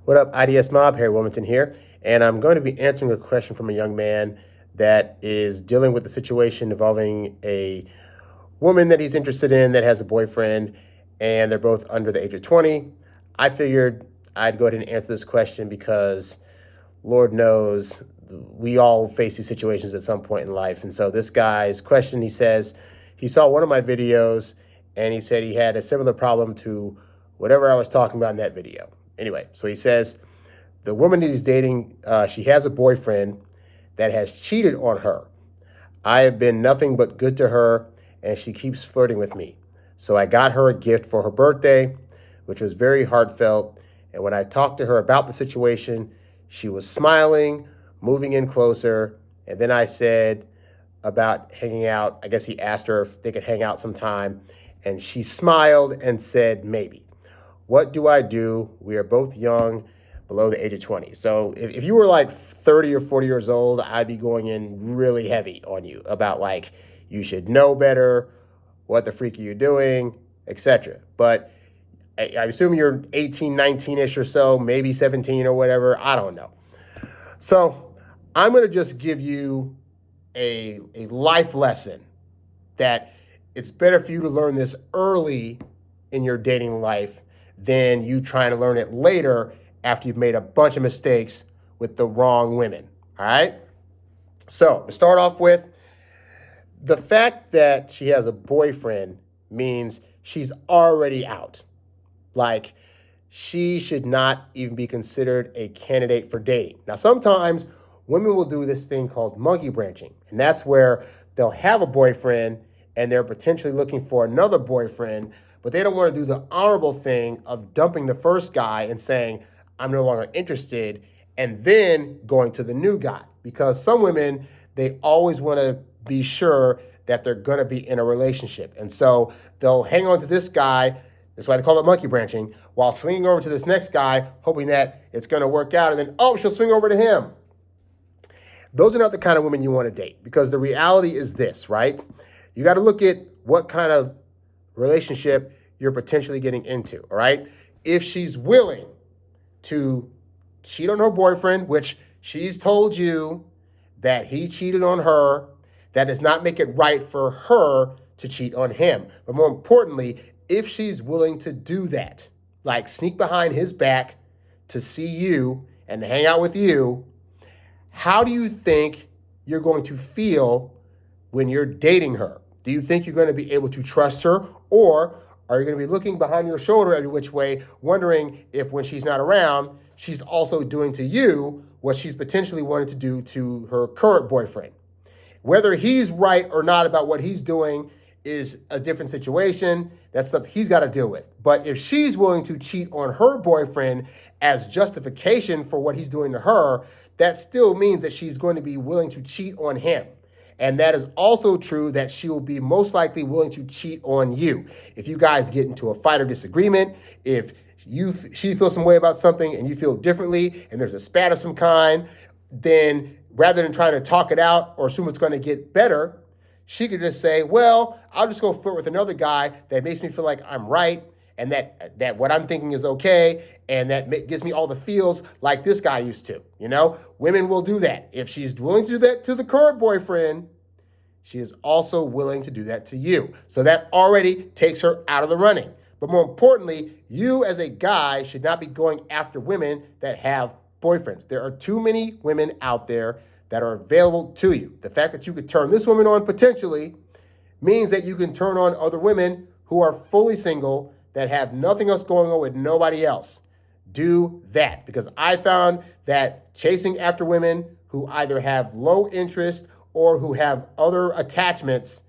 What up, IDS Mob? Harry Wilmington here, and I'm going to be answering a question from a young man that is dealing with the situation involving a woman that he's interested in that has a boyfriend, and they're both under the age of 20. I figured I'd go ahead and answer this question because Lord knows we all face these situations at some point in life. And so this guy's question, he says, he saw one of my videos and he said he had a similar problem to whatever I was talking about in that video. Anyway, so he says the woman that he's dating, she has a boyfriend that has cheated on her. I have been nothing but good to her, and she keeps flirting with me. So I got her a gift for her birthday, which was very heartfelt. And when I talked to her about the situation, she was smiling, moving in closer. And then I said about hanging out. I guess he asked her if they could hang out sometime. And she smiled and said, maybe. What do I do? We are both young, below the age of 20. So if you were like 30 or 40 years old, I'd be going in really heavy on you about like, you should know better, what the freak are you doing, etc. But I assume you're 18, 19-ish or so, maybe 17 or whatever. I don't know. So I'm going to just give you a life lesson that it's better for you to learn this early in your dating life than you trying to learn it later after you've made a bunch of mistakes with the wrong women. All right? So to start off with, the fact that she has a boyfriend means she's already out. Like, she should not even be considered a candidate for dating. Now, sometimes women will do this thing called monkey branching, and that's where they'll have a boyfriend and they're potentially looking for another boyfriend, but they don't want to do the honorable thing of dumping the first guy and saying, I'm no longer interested, and then going to the new guy. Because some women, they always want to be sure that they're going to be in a relationship. And so they'll hang on to this guy, that's why they call it monkey branching, while swinging over to this next guy, hoping that it's going to work out, and then, oh, she'll swing over to him. Those are not the kind of women you want to date, because the reality is this, right? You got to look at what kind of relationship you're potentially getting into, all right? If she's willing to cheat on her boyfriend, which she's told you that he cheated on her, that does not make it right for her to cheat on him. But more importantly, if she's willing to do that, like sneak behind his back to see you and hang out with you, how do you think you're going to feel when you're dating her? Do you think you're going to be able to trust her, or are you going to be looking behind your shoulder every which way, wondering if when she's not around, she's also doing to you what she's potentially wanted to do to her current boyfriend? Whether he's right or not about what he's doing is a different situation. That's stuff he's got to deal with. But if she's willing to cheat on her boyfriend as justification for what he's doing to her, that still means that she's going to be willing to cheat on him. And that is also true that she will be most likely willing to cheat on you. If you guys get into a fight or disagreement, if she feels some way about something and you feel differently and there's a spat of some kind, then rather than trying to talk it out or assume it's going to get better, she could just say, well, I'll just go flirt with another guy that makes me feel like I'm right and that what I'm thinking is okay, and that gives me all the feels like this guy used to. You know, women will do that. If she's willing to do that to the current boyfriend, she is also willing to do that to you. So that already takes her out of the running. But more importantly, you as a guy should not be going after women that have boyfriends. There are too many women out there that are available to you. The fact that you could turn this woman on potentially means that you can turn on other women who are fully single that have nothing else going on with nobody else. Do that, because I found that chasing after women who either have low interest or who have other attachments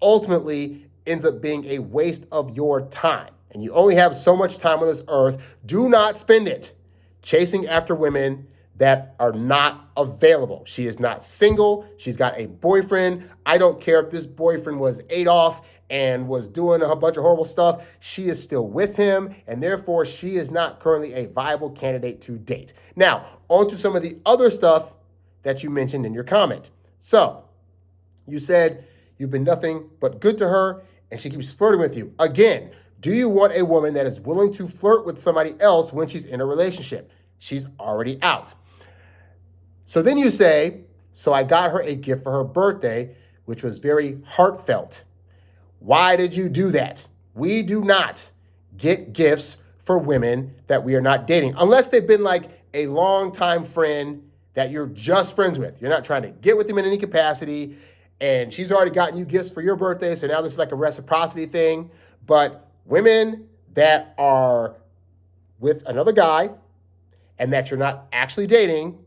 ultimately ends up being a waste of your time. And you only have so much time on this earth. Do not spend it chasing after women that are not available. She is not single. She's got a boyfriend. I don't care if this boyfriend was Adolf and was doing a bunch of horrible stuff. She is still with him, and therefore she is not currently a viable candidate to date. Now, on to some of the other stuff that you mentioned in your comment. So, you said you've been nothing but good to her, and she keeps flirting with you. Again, do you want a woman that is willing to flirt with somebody else when she's in a relationship? She's already out. So then you say, so I got her a gift for her birthday, which was very heartfelt. Why did you do that? We do not get gifts for women that we are not dating, unless they've been like a longtime friend that you're just friends with. You're not trying to get with them in any capacity, and she's already gotten you gifts for your birthday, so now this is like a reciprocity thing. But women that are with another guy and that you're not actually dating,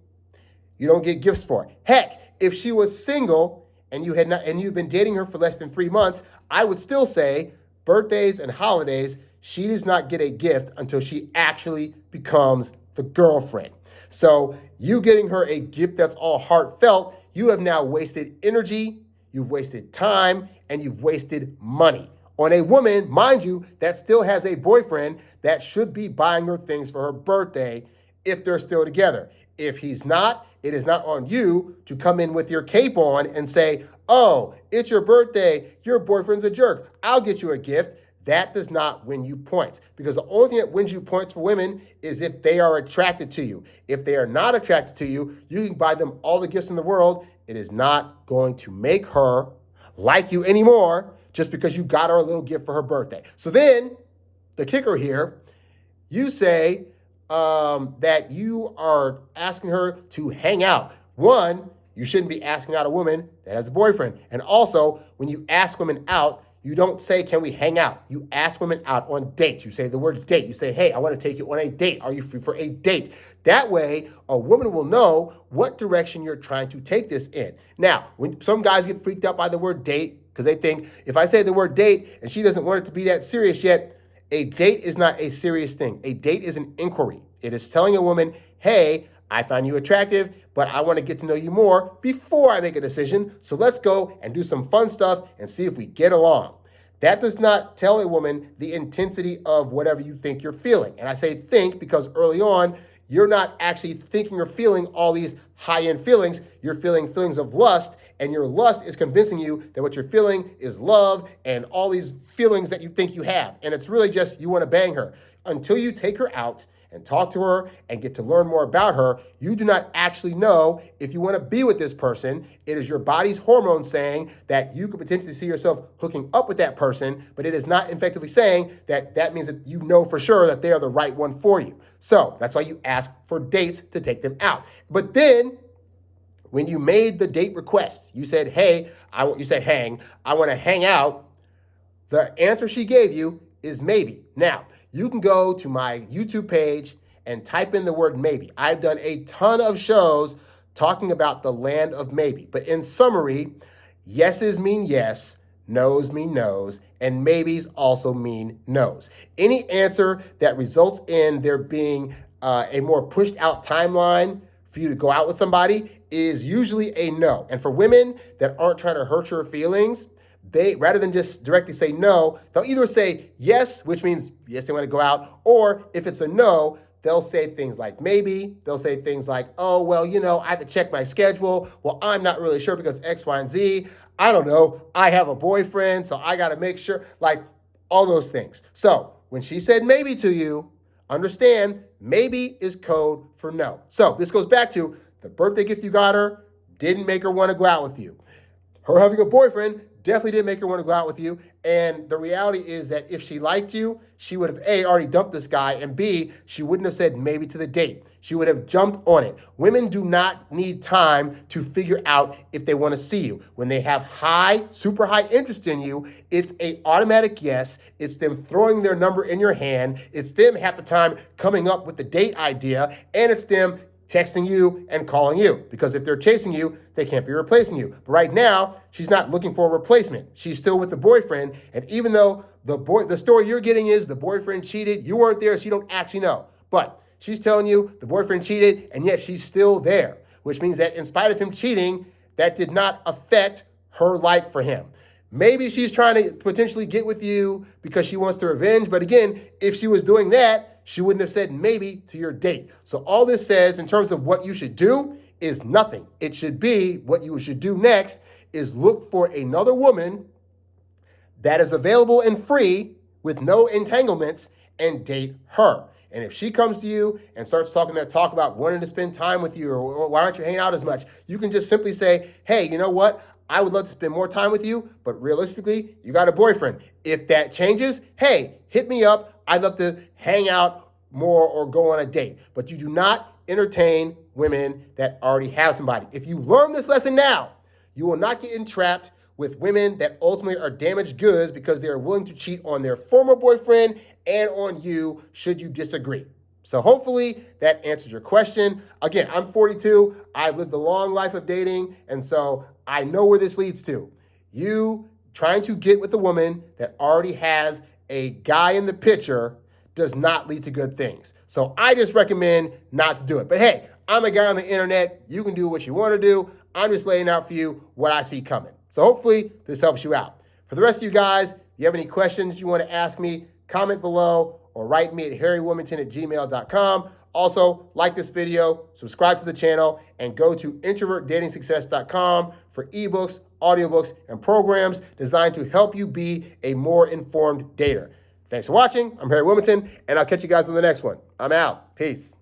you don't get gifts for. Heck, if she was single and you've been dating her for less than 3 months, I would still say birthdays and holidays, she does not get a gift until she actually becomes the girlfriend. So you getting her a gift that's all heartfelt, you have now wasted energy, you've wasted time, and you've wasted money on a woman, mind you, that still has a boyfriend that should be buying her things for her birthday if they're still together. If he's not, it is not on you to come in with your cape on and say, oh, it's your birthday, your boyfriend's a jerk, I'll get you a gift. That does not win you points, because the only thing that wins you points for women is if they are attracted to you. If they are not attracted to you, you can buy them all the gifts in the world. It is not going to make her like you anymore just because you got her a little gift for her birthday. So then the kicker here, you say that you are asking her to hang out. One, you shouldn't be asking out a woman that has a boyfriend. And also, when you ask women out, you don't say, can we hang out? You ask women out on dates. You say the word date. You say, hey, I want to take you on a date. Are you free for a date? That way, a woman will know what direction you're trying to take this in. Now, when some guys get freaked out by the word date, because they think, if I say the word date and she doesn't want it to be that serious yet, a date is not a serious thing. A date is an inquiry. It is telling a woman, hey, I find you attractive, but I want to get to know you more before I make a decision. So let's go and do some fun stuff and see if we get along. That does not tell a woman the intensity of whatever you think you're feeling. And I say think because early on, you're not actually thinking or feeling all these high-end feelings. You're feeling feelings of lust, and your lust is convincing you that what you're feeling is love and all these feelings that you think you have. And it's really just you want to bang her. Until you take her out and talk to her and get to learn more about her, you do not actually know if you want to be with this person. It is your body's hormones saying that you could potentially see yourself hooking up with that person, but it is not effectively saying that that means that you know for sure that they are the right one for you. So that's why you ask for dates to take them out. But then when you made the date request, you said, hey, I want to hang out. The answer she gave you is maybe. Now, you can go to my YouTube page and type in the word maybe. I've done a ton of shows talking about the land of maybe. But in summary, yeses mean yes, no's mean no's, and maybes also mean no's. Any answer that results in there being a more pushed out timeline for you to go out with somebody is usually a no. And for women that aren't trying to hurt your feelings, they, rather than just directly say no, they'll either say yes, which means yes, they want to go out, or if it's a no, they'll say things like maybe, they'll say things like, oh, well, I have to check my schedule. Well, I'm not really sure because X, Y, and Z. I don't know. I have a boyfriend, so I got to make sure, like all those things. So when she said maybe to you, understand maybe is code for no. So this goes back to the birthday gift you got her didn't make her want to go out with you. Her having a boyfriend definitely didn't make her want to go out with you. And the reality is that if she liked you, she would have A, already dumped this guy, and B, she wouldn't have said maybe to the date. She would have jumped on it. Women do not need time to figure out if they want to see you. When they have super high interest in you, it's a automatic yes. It's them throwing their number in your hand. It's them half the time coming up with the date idea, and it's them texting you and calling you, because if they're chasing you, they can't be replacing you. But right now, she's not looking for a replacement. She's still with the boyfriend, and even though the story you're getting is the boyfriend cheated, you weren't there, so you don't actually know. But she's telling you the boyfriend cheated, and yet she's still there, which means that in spite of him cheating, that did not affect her like for him. Maybe she's trying to potentially get with you because she wants to revenge, but again, if she was doing that, she wouldn't have said maybe to your date. So all this says in terms of what you should do is nothing. It should be what you should do next is look for another woman that is available and free with no entanglements and date her. And if she comes to you and starts talking that talk about wanting to spend time with you or why aren't you hanging out as much, you can just simply say, hey, you know what? I would love to spend more time with you, but realistically, you got a boyfriend. If that changes, hey, hit me up. I'd love to hang out more or go on a date. But you do not entertain women that already have somebody. If you learn this lesson now, you will not get entrapped with women that ultimately are damaged goods because they are willing to cheat on their former boyfriend and on you should you disagree. So hopefully that answers your question. Again, I'm 42. I've lived a long life of dating, and so I know where this leads to. You trying to get with a woman that already has a guy in the picture does not lead to good things. So I just recommend not to do it. But hey, I'm a guy on the internet. You can do what you want to do. I'm just laying out for you what I see coming. So hopefully this helps you out. For the rest of you guys, if you have any questions you want to ask me, comment below or write me at harrywilmington@gmail.com. Also, like this video, subscribe to the channel, and go to introvertdatingsuccess.com for ebooks, audiobooks, and programs designed to help you be a more informed dater. Thanks for watching. I'm Harry Wilmington, and I'll catch you guys on the next one. I'm out. Peace.